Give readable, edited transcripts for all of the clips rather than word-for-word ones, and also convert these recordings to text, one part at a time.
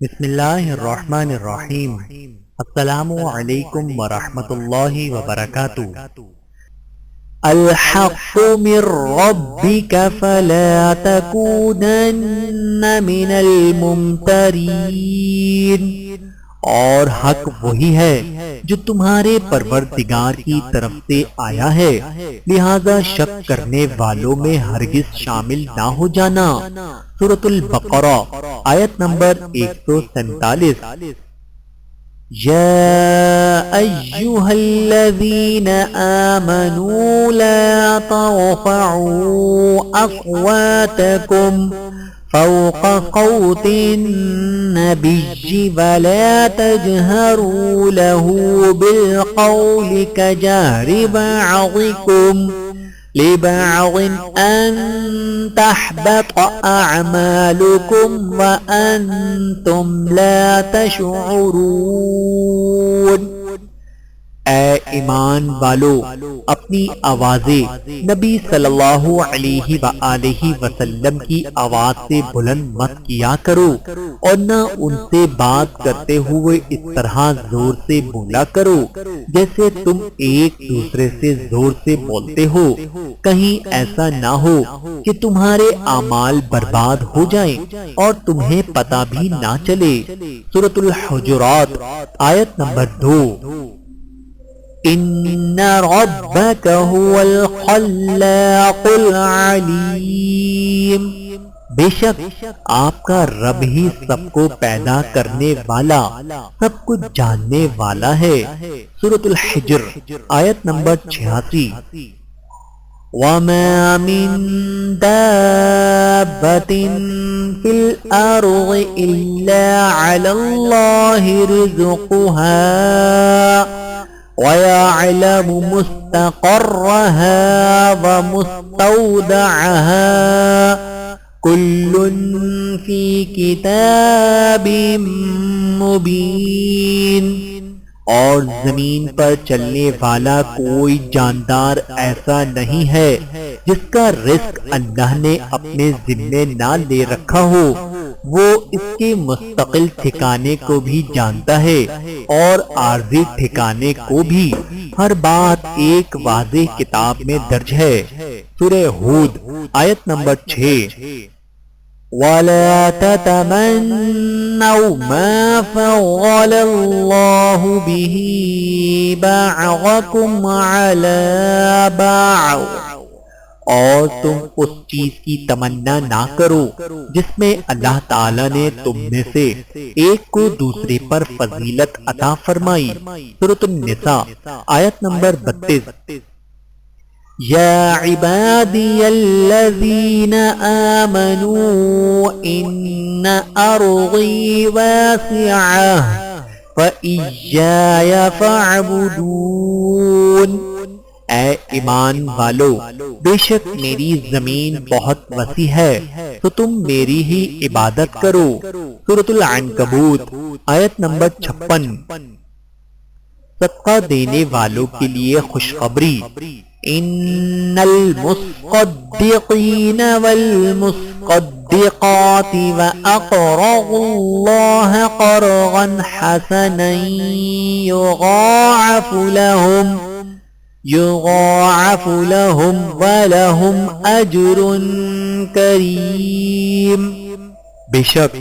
بسم اللہ الرحمن الرحیم۔ السلام علیکم ورحمۃ اللہ وبرکاتہ۔ الحق من ربک فلا تکونن من الممترین، اور حق وہی ہے جو تمہارے پروردگار کی طرف سے آیا ہے، لہذا شک کرنے والوں میں ہرگز شامل نہ ہو جانا۔ سورۃ البقرہ آیت نمبر 147۔ یا ایہا الذین آمنوا لا ترفعوا اصواتکم فوق صوت النبي ولا تجهروا له بالقول كجهر بعضكم لبعض أن تحبط أعمالكم وأنتم لا تشعرون۔ اے ایمان والو، اپنی آوازیں نبی صلی اللہ علیہ وآلہ وسلم کی آواز سے بلند مت کیا کرو، اور نہ ان سے بات کرتے ہوئے اس طرح زور سے بولا کرو جیسے تم ایک دوسرے سے زور سے بولتے ہو، کہیں ایسا نہ ہو کہ تمہارے اعمال برباد ہو جائیں اور تمہیں پتہ بھی نہ چلے۔ سورۃ الحجرات آیت نمبر 2۔ ان ربک هو الخلاق العلیم، بے شک آپ کا رب ہی سب کو پیدا کرنے والا، سب کچھ جاننے والا ہے۔ سورۃ الحجر آیت نمبر 86۔ وَمَا مِن دَابَّةٍ فِي الْأَرْضِ إِلَّا عَلَى اللَّهِ رِزْقُهَا وَيَعْلَمُ مُسْتَقَرَّهَا وَمُسْتَوْدَعَهَا كُلٌّ فِي كِتَابٍ مُبِينٍ، اور زمین پر چلنے والا کوئی جاندار ایسا نہیں ہے جس کا رزق اللہ نے اپنے ذمے نہ لے رکھا ہو، وہ اس کے مستقل ٹھکانے کو بھی جانتا ہے اور عارضی ٹھکانے کو بھی، ہر بات ایک واضح کتاب میں درج ہے۔ سورہ ہود آیت نمبر 6۔ وَلَا تَتَمَنَّوْا مَا فَضَّلَ اللَّهُ بِهِ بَعْضَكُمْ عَلَى بَعْضٍ، اور تم اس چیز کی تمنا نہ کرو جس میں اللہ تعالیٰ نے تم میں سے ایک کو دوسرے پر فضیلت عطا فرمائی۔ سورۃ النساء آیت نمبر 32۔ یا عبادی الذین آمنوا ان ارضی واسعہ فإیای فاعبدون، اے ایمان والو، بے شک میری زمین بہت وسیع ہے تو تم میری ہی عبادت کرو۔ سورۃ العنکبوت آیت نمبر 56۔ صدقہ دینے والوں کے لیے خوشخبری، ان المصدقین والمصدقات واقرضوا اللہ قرضا حسنا یضاعف لهم ولهم اجر کریم، بے شک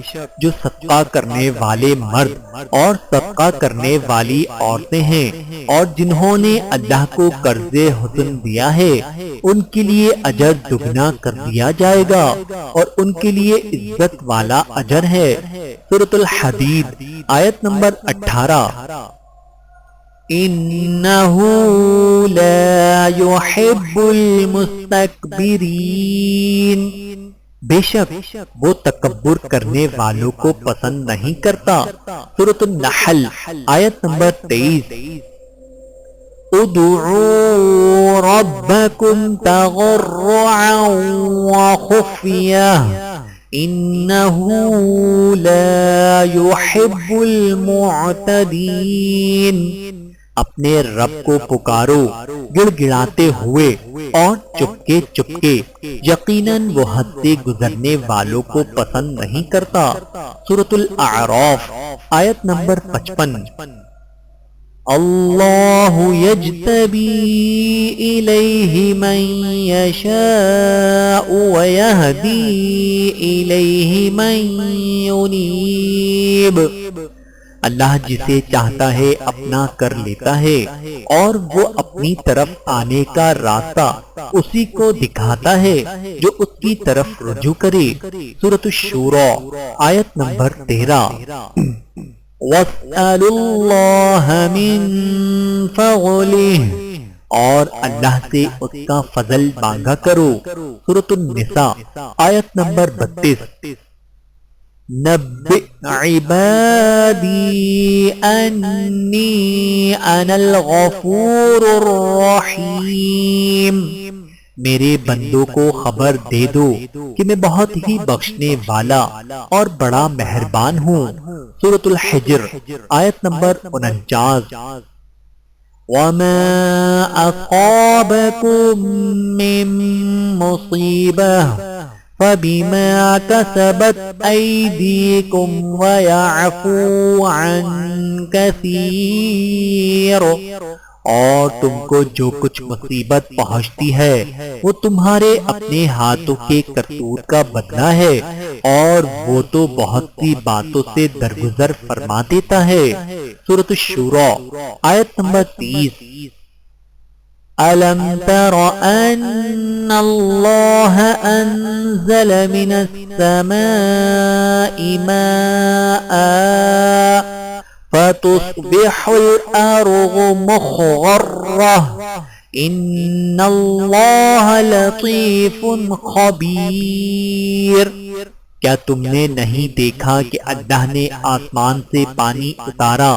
جو صدقہ کرنے والے مرد اور صدقہ کرنے والی عورتیں ہیں اور جنہوں نے اللہ کو قرض حسن دیا ہے، ان کے لیے اجر دگنا کر دیا جائے گا اور ان کے لیے عزت والا اجر ہے۔ سورۃ الحدید آیت نمبر 18۔ انہ لا يحب المستکبرین، بے شک وہ تکبر کرنے والوں کو پسند نہیں کرتا۔ سورۃ النحل آیت نمبر 23۔ ادعوا ربکم تضرعا وخفیہ انہ لا يحب المعتدین، اپنے رب کو پکارو گڑ گڑاتے ہوئے اور چپکے چپکے، یقیناً وہ حد سے گزرنے والوں کو پسند نہیں کرتا۔ سورۃ الاعراف آیت نمبر 55۔ اللہ یجتبی الیہ من یشاء ویہدی الیہ من ینیب، اللہ جسے چاہتا ہے اپنا کر لیتا ہے اور وہ اپنی طرف آنے کا راستہ اسی کو دکھاتا ہے جو اس کی طرف رجوع کرے۔ سورۃ الشورى آیت نمبر 13۔ وَاسْأَلُوا اللَّهَ مِن فَضْلِهِ، اور اللہ سے اس کا فضل مانگا کرو۔ سورۃ النساء آیت نمبر 32۔ نبئ عبادی انی انا الغفور الرحیم، میرے بندوں کو خبر دے دو کہ میں بہت ہی بخشنے والا اور بڑا مہربان ہوں۔ سورۃ الحجر آیت نمبر 49۔ وَمَا أَصَابَكُم مِّن مُّصِيبَةٍ فَبِمَا كَسَبَتْ أَيْدِيكُمْ وَيَعْفُو عَن كَثِيرٍ، اور تم کو جو کچھ مصیبت پہنچتی ہے وہ تمہارے اپنے ہاتھوں کے کرتوت کا بدلہ ہے، اور وہ تو بہت سی باتوں سے درگزر فرما دیتا ہے۔ سورۃ الشورى آیت نمبر 30۔ أَلَمْ تَرَ أَنَّ اللَّهَ أَنزَلَ مِنَ السَّمَاءِ مَاءً فَتُصْبِحُ الْأَرْضُ مُخْضَرَّةً إِنَّ اللَّهَ لَطِيفٌ خَبِيرٌ، کیا تم نے نہیں دیکھا کہ اللہ نے آسمان سے پانی اتارا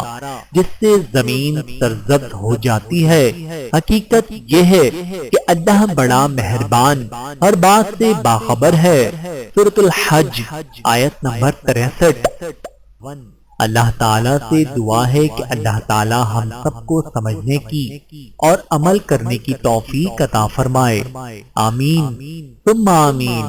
جس سے زمین سرزد ہو جاتی ہے؟ حقیقت یہ ہے کہ اللہ بڑا مہربان ہر بات سے باخبر ہے۔ سورۃ الحج آیت نمبر 63۔ اللہ تعالیٰ سے دعا ہے کہ اللہ تعالیٰ ہم سب کو سمجھنے کی اور عمل کرنے کی توفیق عطا فرمائے۔ آمین ثم آمین۔